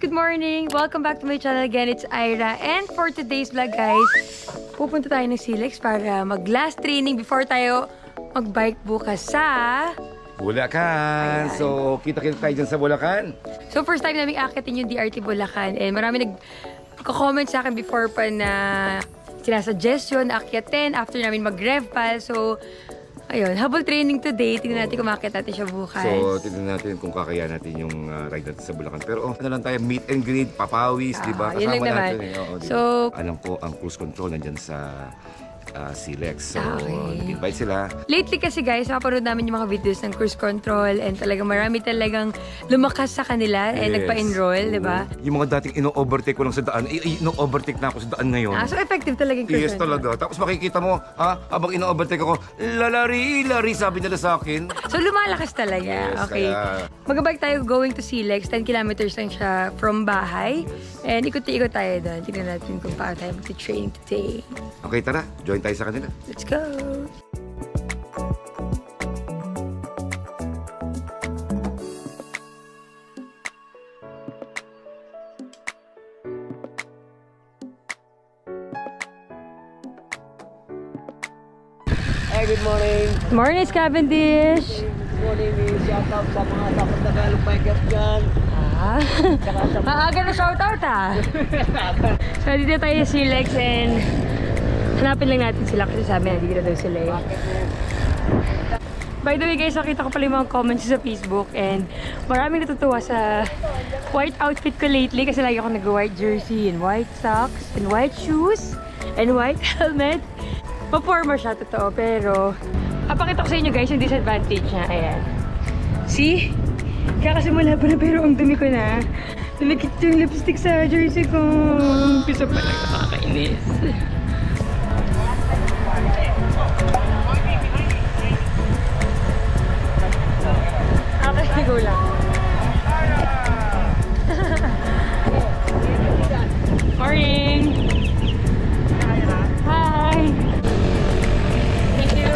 good morning! Welcome back to my channel again. It's Aira. And for today's vlog, guys, pupunta tayo ng Salice para mag-last training before tayo mag-bike bukas sa... Bulacan! Ayan. So, kita-kita tayo dyan sa Bulacan. So, first time namin akitin yung DRT Bulacan. And marami nag-comment sa akin before pa na sinasuggest yun, akitin after namin mag-rev pal. So, ayun, habol training today. Tingnan natin kung makakita natin siya bukas. So, tingnan natin kung kakaya natin yung ride natin sa Bulacan. Pero ano lang tayo, meet and greet, papawis, di ba? Yun lang naman. So, alam ko, ang cruise control nandyan sa Salice. So, nag-invite sila. Lately kasi guys, napapanood namin yung mga videos ng cruise control and talagang marami talagang lumakas sa kanila and nagpa-enroll, di ba? Yung mga dating ino-overtake ko lang sa daan, ino-overtake na ako sa daan ngayon. So effective talaga yung cruise control. Yes talaga. Tapos makikita mo, habang ino-overtake ako, lari, sabi nila sa akin. So lumalakas talaga. Yes, okay. Mag-bike tayo going to Salice. 10 kilometers lang siya from bahay. And ikot-ikot tayo doon. Tignan natin kung paano tayo mag-train today. Okay, tara. Join tayo sa kanila. Let's go! Hey, good morning! Good morning, Cavendish! Good morning, shoutout sa mga dapat Tagalog bikers dyan. Aga na shoutout So dito tayo sa Salice and hanapin lang natin sila kasi sabi na dito daw sila eh. By the way guys, nakita ko pala yung mga comments sa Facebook and maraming natutuwa sa white outfit ko lately kasi lagi ako nag-white jersey and white socks and white shoes and white helmet. Pa-former siya, totoo, pero papakita ko sa inyo guys yung disadvantage niya. Ayan. See? Kakasimula pa na pero ang dumi ko na. Dumikit yung lipstick sa jersey ko. Umpisa pa lang, nakakainis. Go lang. Morning! Hi! Thank you!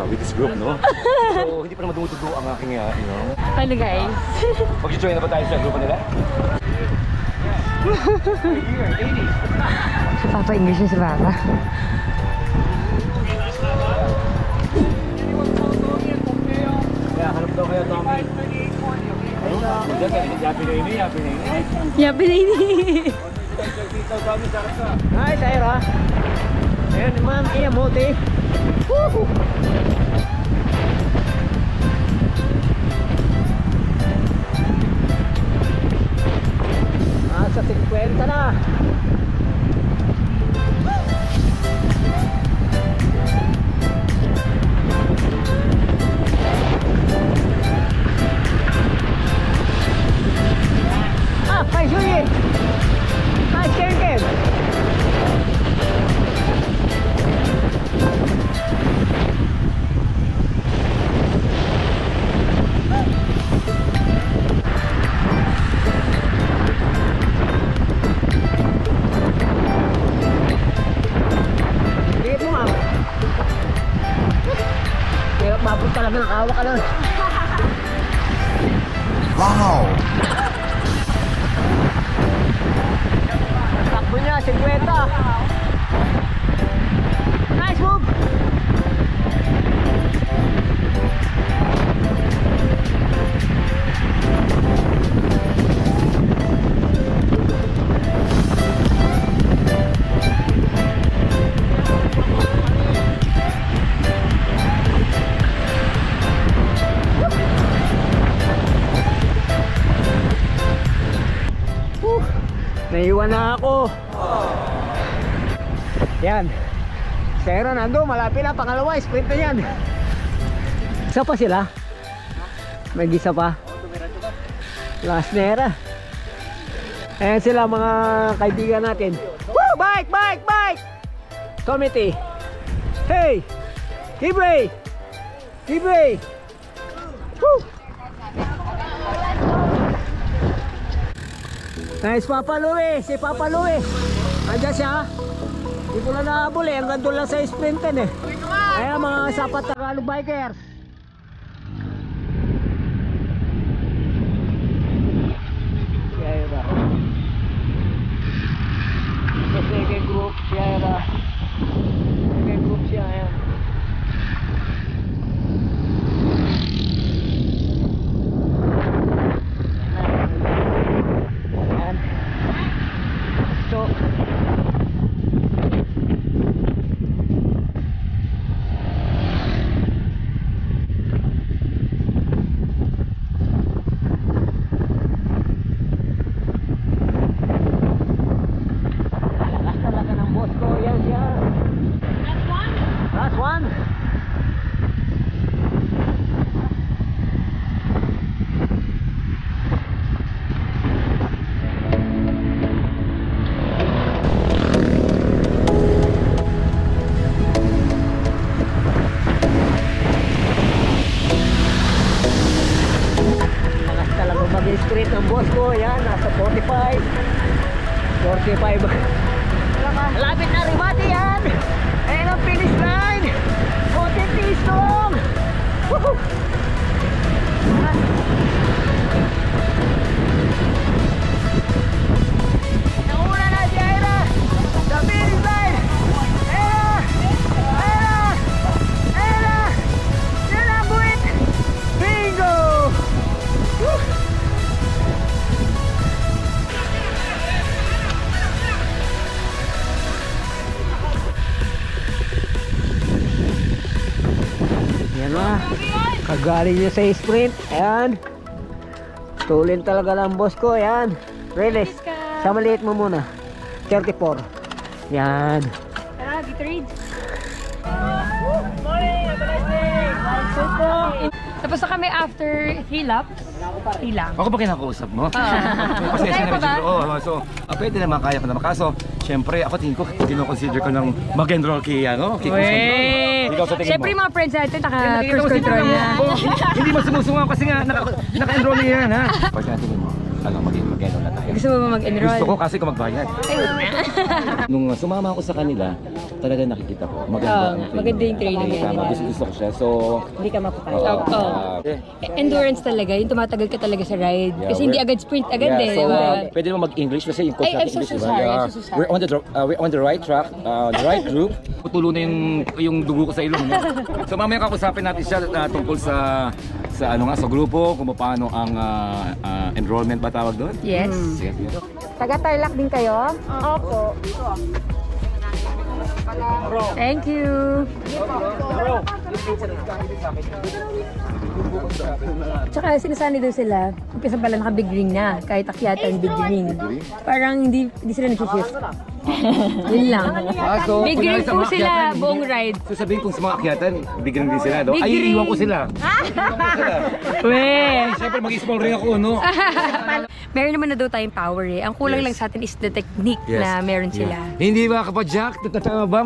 With this group, no? So, hindi pa naman dumutudo ang aking, Hello guys! Mag-join na ba tayo sa grupo nila? Si Papa English na si Papa. Hanap daw kayo, Tommy. Yabi na ini! Hi, Taira! Ayan naman, iya mote. Woohoo! Sa 50 na. Hi, Julie! Hi, Karen! Mabot ka lang ng awa ka lang. Wow! Takbo niya, 50. Nice move! Naiwan na ako. Yan. Si Aira nandun, malapit na, pangalawa, sprint na yan. Isa pa sila? May gisa pa? Last na Aira. Ayan sila mga kaibigan natin. Woo! Bike! Bike! Bike! Committee! Hey! Kibre! Kibre! Woo! Nice Papa Louie! Si Papa Louie! Andiyan siya. Hindi ko na nahabol eh. Hanggang doon lang sa sprinten eh. Ayan mga sapat Tagalog bikers. Si Aira. Sa second group si Aira. Second group siya. Ayan. Ayan. So straight ng boss ko, yan, nasa 45 malapit na Ribati yan, ayan ang finish line, konting pistong. Woohoo! Nauna na si Aira sa finish line. Aira! Aira! Aira! Yan ang buwit. Bingo! Woo! Yan na, kagaling niya sa sprint. Ayan, tulin talaga ng boss ko. Ayan, release. Sa maliit mo muna, 34. Yan. Tara, Gatorade. Morning, have a nice day. Tapos na kami after 3 laps. 3 lang. Ako ba kinakausap mo? Kasi Kaya pa ba? so, pwede naman, kaya ko naman. Kaso, syempre, ako tingin ko, kino-consider ko ng mag-enroll kay, kay Cruise Control. Ikaw sa tingin mo? Siyempre yung mga friends natin, naka-cruise control na. Hindi mo sumusungaw kasi nga, naka-enroll na yan, ha? Pag tingin mo, mag-enroll na tayo. Gusto mo ba mag-enroll? Gusto ko kasi kung magbayad. Nung sumama ako sa kanila, talaga nakikita ko. Maganda yung training niya. Gusto ko siya. So, hindi ka mapapayag. Endurance talaga, yung tumatagal ka talaga sa ride. Kasi hindi agad sprint agad eh, so, di ba? pwede naman mag-English kasi yung coach I'm natin so English, sorry, diba? I'm so sorry. We're on the right track, the right group. Putulo na yung dugo ko sa ilong. No? So mamaya kakusapin natin siya tungkol sa grupo, kung paano ang enrollment ba tawag doon? Yes. Sige. Taga-Tarlac din kayo? Opo. Thank you. Tsaka sinasanay daw sila, umpisa pala naka-big ring na, kahit akyatan big ring. Parang hindi sila nag-shift. Yun lang. So, Big ring po sila buong ride. So sabihin kung sa mga akyatan, big ring din sila. Ay, iiwan ko sila. Weh! Siyempre mag-small ring ako, no? Meron naman na daw tayong power eh. Ang kulang lang sa atin is the technique na meron sila. Hindi ba kapag Jack, tatama ba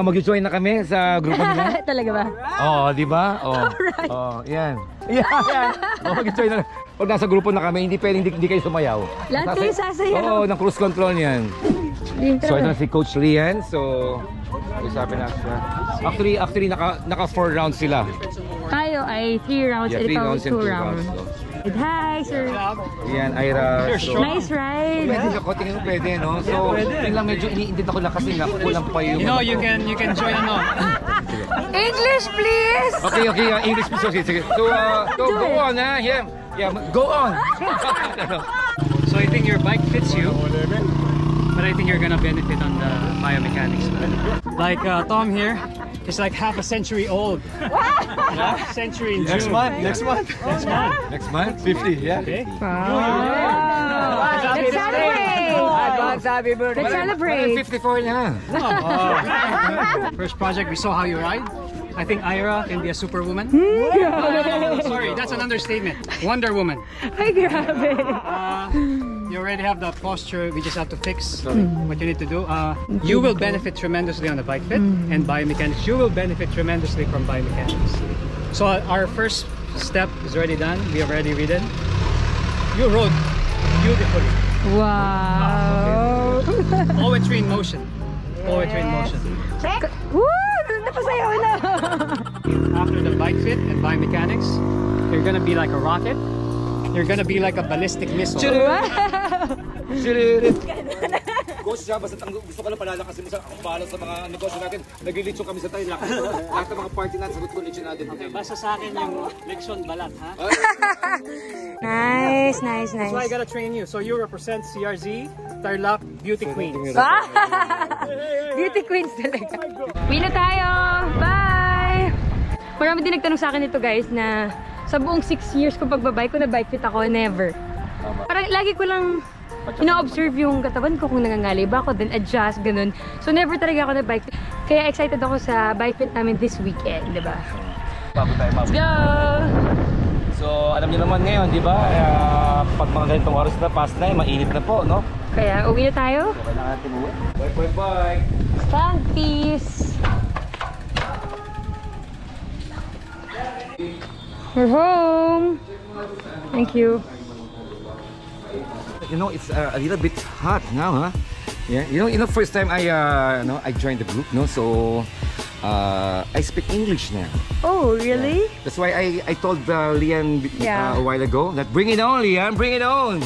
mag-join na kami sa grupo nila? Talaga ba? Oo, di ba? Alright. Yan. Yan. Mag-join na. Pag nasa grupo na kami, hindi pwedeng hindi kayo sumayaw. Lahat kayo sasayaw. Oo, ng cruise control yan. So ito na si Coach Lian. So, usapin na siya. Actually naka 4 rounds sila. Tayo ay 3 rounds and ikaw 2 rounds. So. Hi, sir. Yan, Aira. Nice ride. Pwede ako, tingin mo pwede, no? So, yun lang medyo iniintindi ako lang kasi nga, kulang pa yung... You can join English, please. Okay, English please. Okay, sige. So, go on, ha? Yeah, go on. So I think your bike fits you, but I think you're gonna benefit on the biomechanics. Like Tom here is like half a century old. Century in June. Next month, 50, yeah. Okay. Wow. Let's celebrate. Advance happy birthday. Let's celebrate. 54 na. First project, we saw how you ride. I think Aira can be a superwoman. Sorry, that's an understatement. Wonder Woman. Ay, grabe. You already have the posture. We just have to fix what you need to do. You will benefit tremendously on the bike fit and biomechanics. You will benefit tremendously from biomechanics. So our first step is already done. We have already ridden. You rode beautifully. Wow. Poetry in motion. Poetry in motion. Woo! Napasayaw na. After the bike fit and biomechanics, you're gonna be like a rocket. You're gonna be like a ballistic missile. Coach siya, basta gusto ko lang palalakasin mo sa bahala sa mga negosyo natin. Naglilitsyon kami sa tayo. Lahat ng mga party natin, sagot ko litsyon natin. Basta sa akin yung leksyon balat, ha? Nice. So I gotta train you. So you represent CRZ, Tarlac, Beauty Queens. Beauty queens talaga. Uwi na tayo! Bye! Marami din nagtanong sa akin ito guys na sa buong 6 years ko pagbabike ko na bike fit ako, never. Parang lagi ko lang ina-observe yung katawan ko kung nangangalay ba ako, then adjust, ganun. So never talaga ako na bike fit. Kaya excited ako sa bike fit namin this weekend, di ba? Let's go! So alam niyo naman ngayon, di ba? Pag mga ganitong oras na, past na, mainit na po, no? Kaya uwi na tayo. So kailangan natin uwi. Bye! Thank peace! We're home! Thank you. You know, it's a little bit hot now, huh? Yeah. You know, first time I joined the group, no. So, I speak English now. Oh, really? Yeah. That's why I told Lian Yeah. a while ago that bring it on, Lian, bring it on.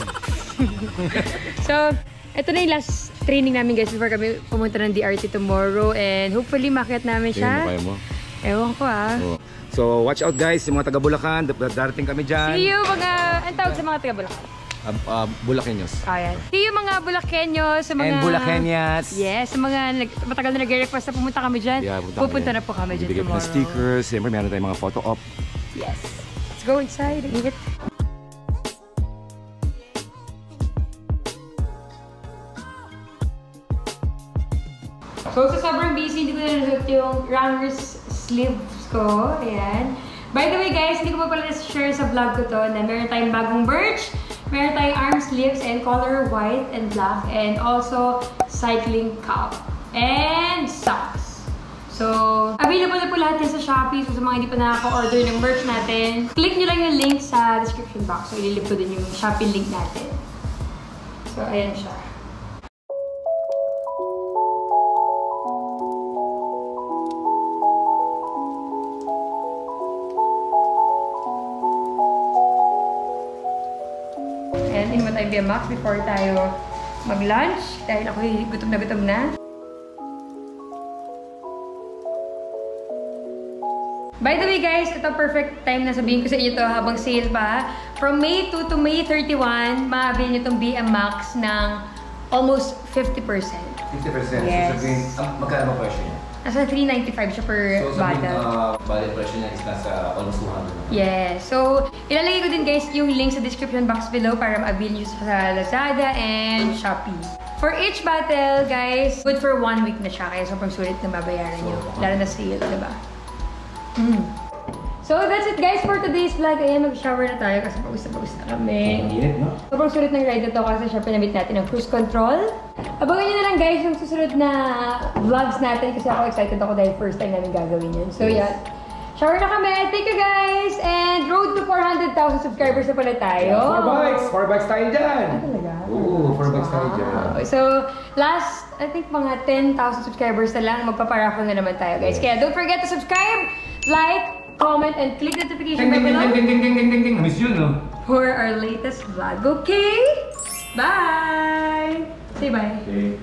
So, ito na yung last training namin guys before kami pumunta ng DRT tomorrow and hopefully makit namin siya. Kaya mo. Ewan ko Oh. So, watch out guys, yung mga taga Bulacan, darating kami dyan. See you mga, ang tawag sa mga taga Bulacan? Bulakeños. Ayan. See you mga Bulakeños, sa mga... And Bulakeñas. Yes, sa mga matagal na nag-request na pumunta kami dyan. Yeah, pupunta na po kami dyan tomorrow. Bibigyan ng stickers, siyempre meron tayong mga photo op. Yes. Let's go inside and eat it. So, sa sobrang busy, hindi ko na nasuot yung runner's sleeves ko. Ayan. By the way, guys, hindi ko pa pala share sa vlog ko to na meron tayong bagong merch. Meron tayong arm sleeves and color white and black. And also, cycling cap. And socks. So, available na po lahat yan sa Shopee. So, sa mga hindi pa nakaka-order ng merch natin, click nyo lang yung link sa description box. So, ililip ko din yung Shopee link natin. So, ayan siya. Ayan, inuman tayo BMX before tayo mag-lunch. Dahil ako gutom na gutom na. By the way guys, ito perfect time na sabihin ko sa inyo to habang sale pa. From May 2 to May 31, maabili nyo itong BMX ng almost 50%. 50%? Yes. So sabihin, magkano ba presyo niya? Nasa 395 siya per bottle. Bali presyo niya is nasa almost 200. Yes. So, ilalagay ko din guys yung link sa description box below para ma-avail nyo sa Lazada and Shopee. For each bottle, guys, good for 1 week na siya. Kaya sobrang sulit na babayaran nyo. Lalo na sale, diba? So, that's it guys for today's vlog. Ayan, mag-shower na tayo kasi pag-usap na kami. Init, no? Sobrang sulit ng ride na to kasi syempre nabit natin ang cruise control. Abangan nyo na lang guys yung susunod na vlogs natin kasi ako excited ako dahil first time namin gagawin yun. So, yeah. Shower na kami. Thank you guys! And road to 400,000 subscribers na pala tayo. 4 bikes tayo dyan! Ah, talaga? Oo, 4 bikes tayo dyan. So, last, I think mga 10,000 subscribers na lang, magpaparaffle na naman tayo guys. Kaya don't forget to subscribe, like, comment, and click notification bell below. Ding. Miss you, no? For our latest vlog. Okay? Bye! Say bye. Okay.